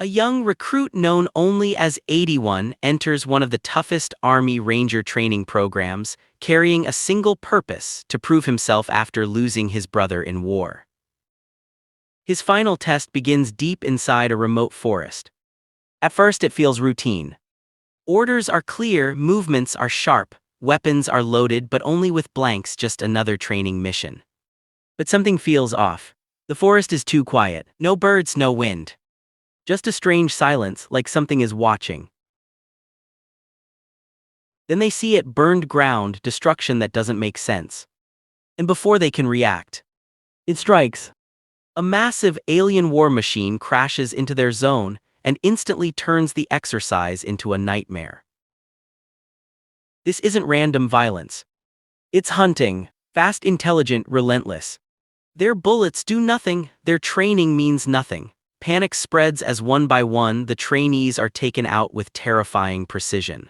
A young recruit known only as 81 enters one of the toughest Army Ranger training programs, carrying a single purpose: to prove himself after losing his brother in war. His final test begins deep inside a remote forest. At first it feels routine. Orders are clear, movements are sharp, weapons are loaded, but only with blanks, just another training mission. But something feels off. The forest is too quiet, no birds, no wind. Just a strange silence, like something is watching. Then they see it: burned ground, destruction that doesn't make sense. And before they can react, it strikes. A massive alien war machine crashes into their zone and instantly turns the exercise into a nightmare. This isn't random violence. It's hunting, fast, intelligent, relentless. Their bullets do nothing, their training means nothing. Panic spreads as one by one the trainees are taken out with terrifying precision.